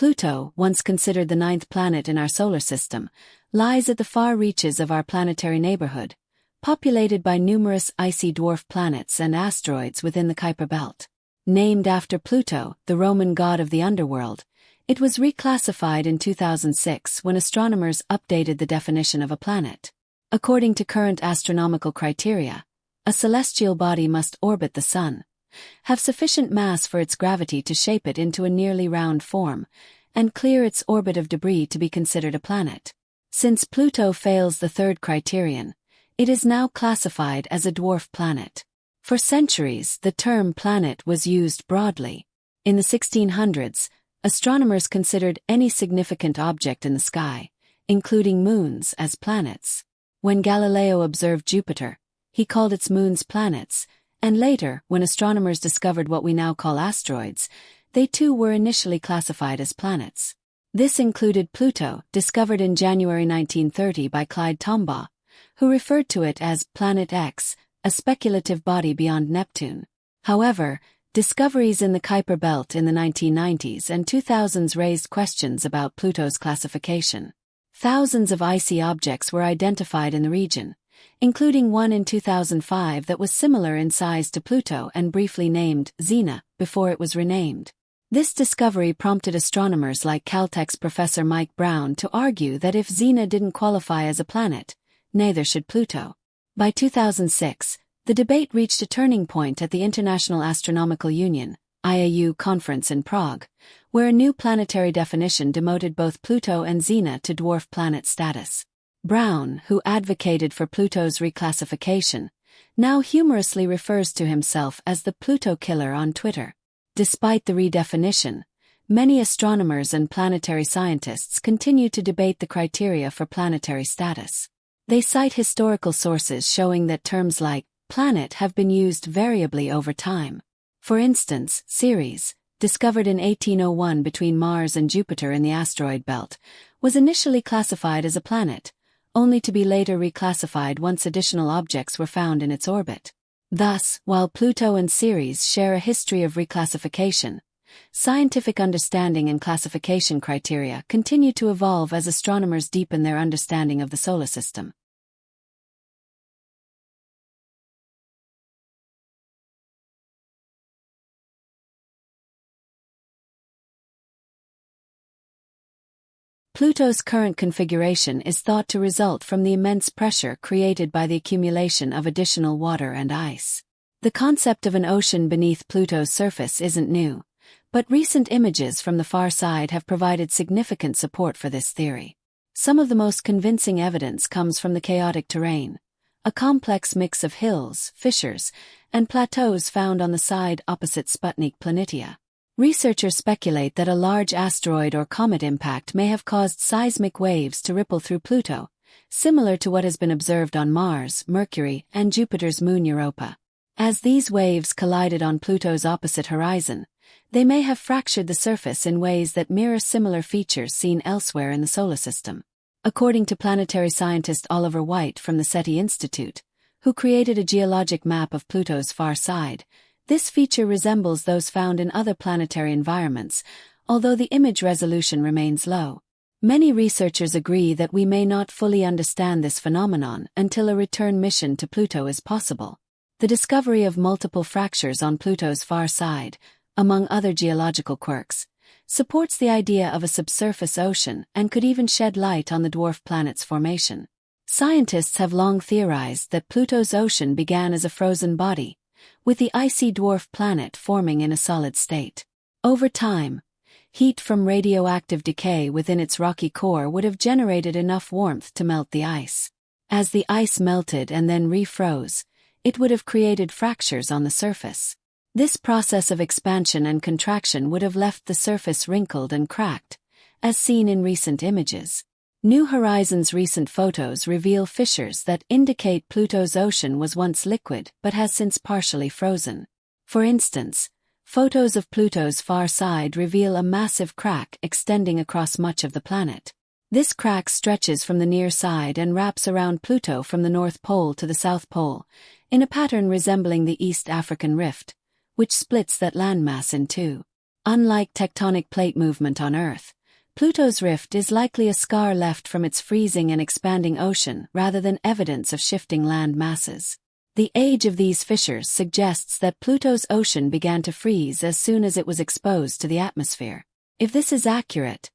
Pluto, once considered the ninth planet in our solar system, lies at the far reaches of our planetary neighborhood, populated by numerous icy dwarf planets and asteroids within the Kuiper Belt. Named after Pluto, the Roman god of the underworld, it was reclassified in 2006 when astronomers updated the definition of a planet. According to current astronomical criteria, a celestial body must orbit the Sun, have sufficient mass for its gravity to shape it into a nearly round form, and clear its orbit of debris to be considered a planet. Since Pluto fails the third criterion, it is now classified as a dwarf planet. For centuries, the term planet was used broadly. In the 1600s, astronomers considered any significant object in the sky, including moons, as planets. When Galileo observed Jupiter, he called its moons planets, and later, when astronomers discovered what we now call asteroids, they too were initially classified as planets. This included Pluto, discovered in January 1930 by Clyde Tombaugh, who referred to it as Planet X, a speculative body beyond Neptune. However, discoveries in the Kuiper Belt in the 1990s and 2000s raised questions about Pluto's classification. Thousands of icy objects were identified in the region, including one in 2005 that was similar in size to Pluto and briefly named Xena before it was renamed. This discovery prompted astronomers like Caltech's Professor Mike Brown to argue that if Xena didn't qualify as a planet, neither should Pluto. By 2006, the debate reached a turning point at the International Astronomical Union (IAU) conference in Prague, where a new planetary definition demoted both Pluto and Xena to dwarf planet status. Brown, who advocated for Pluto's reclassification, now humorously refers to himself as the Pluto killer on Twitter. Despite the redefinition, many astronomers and planetary scientists continue to debate the criteria for planetary status. They cite historical sources showing that terms like planet have been used variably over time. For instance, Ceres, discovered in 1801 between Mars and Jupiter in the asteroid belt, was initially classified as a planet, only to be later reclassified once additional objects were found in its orbit. Thus, while Pluto and Ceres share a history of reclassification, scientific understanding and classification criteria continue to evolve as astronomers deepen their understanding of the solar system. Pluto's current configuration is thought to result from the immense pressure created by the accumulation of additional water and ice. The concept of an ocean beneath Pluto's surface isn't new, but recent images from the far side have provided significant support for this theory. Some of the most convincing evidence comes from the chaotic terrain, a complex mix of hills, fissures, and plateaus found on the side opposite Sputnik Planitia. Researchers speculate that a large asteroid or comet impact may have caused seismic waves to ripple through Pluto, similar to what has been observed on Mars, Mercury, and Jupiter's moon Europa. As these waves collided on Pluto's opposite horizon, they may have fractured the surface in ways that mirror similar features seen elsewhere in the solar system. According to planetary scientist Oliver White from the SETI Institute, who created a geologic map of Pluto's far side, this feature resembles those found in other planetary environments, although the image resolution remains low. Many researchers agree that we may not fully understand this phenomenon until a return mission to Pluto is possible. The discovery of multiple fractures on Pluto's far side, among other geological quirks, supports the idea of a subsurface ocean and could even shed light on the dwarf planet's formation. Scientists have long theorized that Pluto's ocean began as a frozen body, with the icy dwarf planet forming in a solid state. Over time, heat from radioactive decay within its rocky core would have generated enough warmth to melt the ice. As the ice melted and then refroze, it would have created fractures on the surface. This process of expansion and contraction would have left the surface wrinkled and cracked, as seen in recent images. New Horizons' recent photos reveal fissures that indicate Pluto's ocean was once liquid but has since partially frozen. For instance, photos of Pluto's far side reveal a massive crack extending across much of the planet. This crack stretches from the near side and wraps around Pluto from the North Pole to the South Pole, in a pattern resembling the East African Rift, which splits that landmass in two. Unlike tectonic plate movement on Earth, Pluto's rift is likely a scar left from its freezing and expanding ocean rather than evidence of shifting land masses. The age of these fissures suggests that Pluto's ocean began to freeze as soon as it was exposed to the atmosphere. If this is accurate,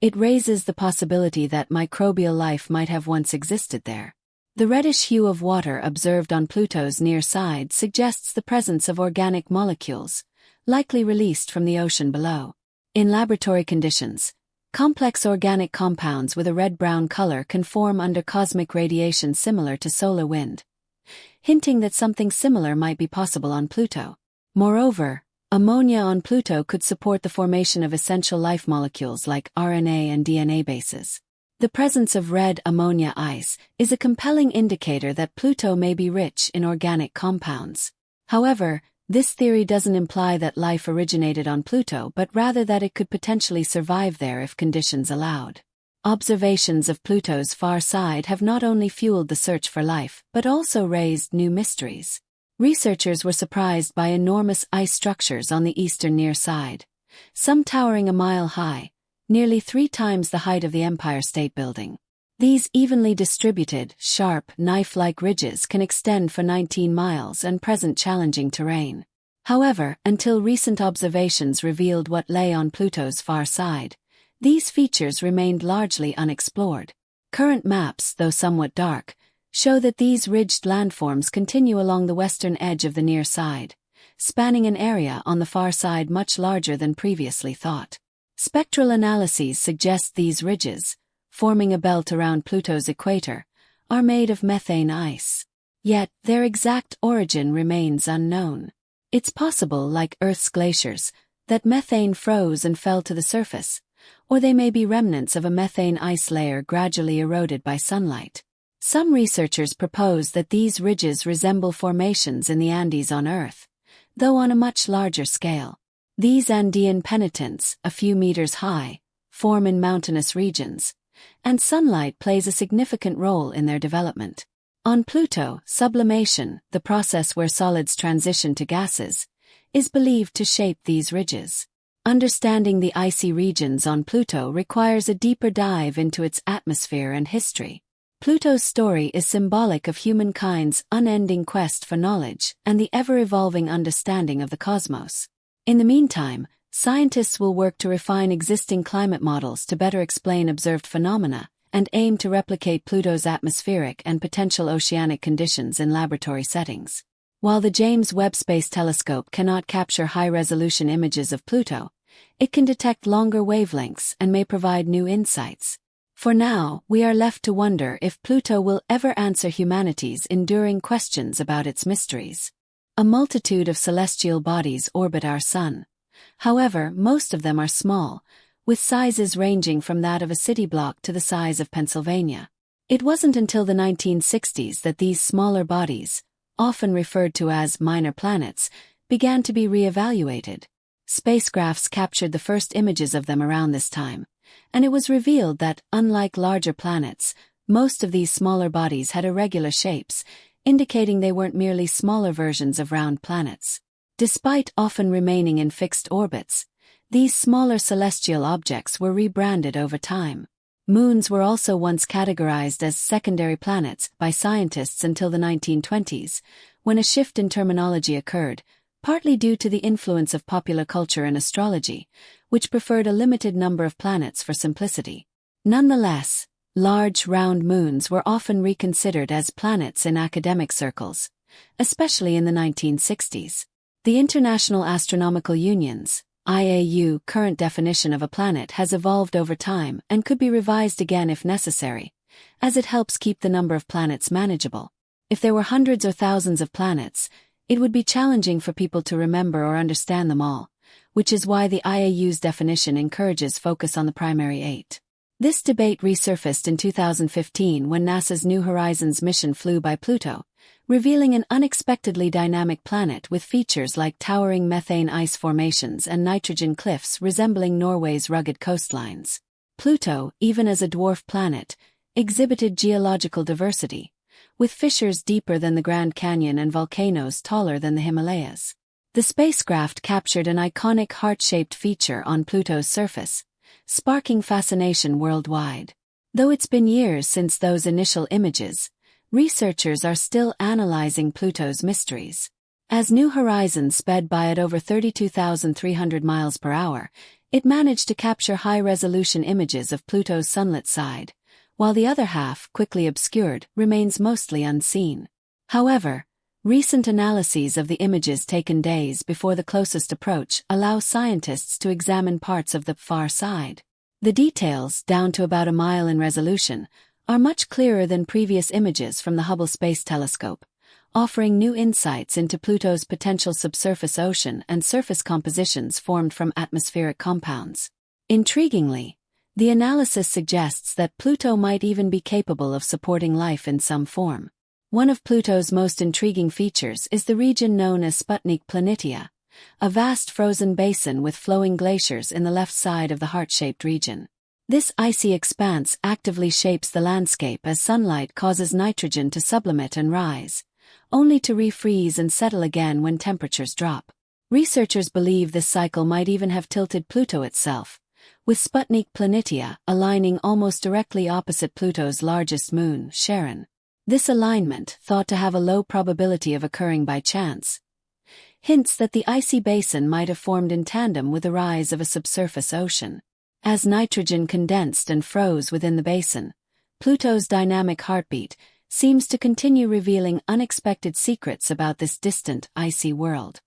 it raises the possibility that microbial life might have once existed there. The reddish hue of water observed on Pluto's near side suggests the presence of organic molecules, likely released from the ocean below. In laboratory conditions, complex organic compounds with a red-brown color can form under cosmic radiation similar to solar wind, hinting that something similar might be possible on Pluto. Moreover, ammonia on Pluto could support the formation of essential life molecules like RNA and DNA bases. The presence of red ammonia ice is a compelling indicator that Pluto may be rich in organic compounds. However, this theory doesn't imply that life originated on Pluto but rather that it could potentially survive there if conditions allowed. Observations of Pluto's far side have not only fueled the search for life but also raised new mysteries. Researchers were surprised by enormous ice structures on the eastern near side, some towering a mile high, nearly 3 times the height of the Empire State Building. These evenly distributed, sharp, knife-like ridges can extend for 19 miles and present challenging terrain. However, until recent observations revealed what lay on Pluto's far side, these features remained largely unexplored. Current maps, though somewhat dark, show that these ridged landforms continue along the western edge of the near side, spanning an area on the far side much larger than previously thought. Spectral analyses suggest these ridges, forming a belt around Pluto's equator, are made of methane ice. Yet, their exact origin remains unknown. It's possible, like Earth's glaciers, that methane froze and fell to the surface, or they may be remnants of a methane ice layer gradually eroded by sunlight. Some researchers propose that these ridges resemble formations in the Andes on Earth, though on a much larger scale. These Andean penitents, a few meters high, form in mountainous regions, and sunlight plays a significant role in their development. On Pluto, sublimation, the process where solids transition to gases, is believed to shape these ridges. Understanding the icy regions on Pluto requires a deeper dive into its atmosphere and history. Pluto's story is symbolic of humankind's unending quest for knowledge and the ever-evolving understanding of the cosmos. In the meantime, scientists will work to refine existing climate models to better explain observed phenomena and aim to replicate Pluto's atmospheric and potential oceanic conditions in laboratory settings. While the James Webb Space Telescope cannot capture high-resolution images of Pluto, it can detect longer wavelengths and may provide new insights. For now, we are left to wonder if Pluto will ever answer humanity's enduring questions about its mysteries. A multitude of celestial bodies orbit our Sun. However, most of them are small, with sizes ranging from that of a city block to the size of Pennsylvania. It wasn't until the 1960s that these smaller bodies, often referred to as minor planets, began to be re-evaluated. Spacecrafts captured the first images of them around this time, and it was revealed that, unlike larger planets, most of these smaller bodies had irregular shapes, indicating they weren't merely smaller versions of round planets. Despite often remaining in fixed orbits, these smaller celestial objects were rebranded over time. Moons were also once categorized as secondary planets by scientists until the 1920s, when a shift in terminology occurred, partly due to the influence of popular culture and astrology, which preferred a limited number of planets for simplicity. Nonetheless, large round moons were often reconsidered as planets in academic circles, especially in the 1960s. The International Astronomical Union's IAU current definition of a planet has evolved over time and could be revised again if necessary, as it helps keep the number of planets manageable. If there were hundreds or thousands of planets, it would be challenging for people to remember or understand them all, which is why the IAU's definition encourages focus on the primary 8. This debate resurfaced in 2015 when NASA's New Horizons mission flew by Pluto, revealing an unexpectedly dynamic planet with features like towering methane ice formations and nitrogen cliffs resembling Norway's rugged coastlines. Pluto, even as a dwarf planet, exhibited geological diversity, with fissures deeper than the Grand Canyon and volcanoes taller than the Himalayas. The spacecraft captured an iconic heart-shaped feature on Pluto's surface, sparking fascination worldwide. Though it's been years since those initial images, researchers are still analyzing Pluto's mysteries. As New Horizons sped by at over 32,300 miles per hour, it managed to capture high-resolution images of Pluto's sunlit side, while the other half, quickly obscured, remains mostly unseen. However, recent analyses of the images taken days before the closest approach allow scientists to examine parts of the far side. The details, down to about a mile in resolution, are much clearer than previous images from the Hubble Space Telescope, offering new insights into Pluto's potential subsurface ocean and surface compositions formed from atmospheric compounds. Intriguingly, the analysis suggests that Pluto might even be capable of supporting life in some form. One of Pluto's most intriguing features is the region known as Sputnik Planitia, a vast frozen basin with flowing glaciers in the left side of the heart-shaped region. This icy expanse actively shapes the landscape as sunlight causes nitrogen to sublimate and rise, only to refreeze and settle again when temperatures drop. Researchers believe this cycle might even have tilted Pluto itself, with Sputnik Planitia aligning almost directly opposite Pluto's largest moon, Charon. This alignment, thought to have a low probability of occurring by chance, hints that the icy basin might have formed in tandem with the rise of a subsurface ocean. As nitrogen condensed and froze within the basin, Pluto's dynamic heartbeat seems to continue revealing unexpected secrets about this distant, icy world.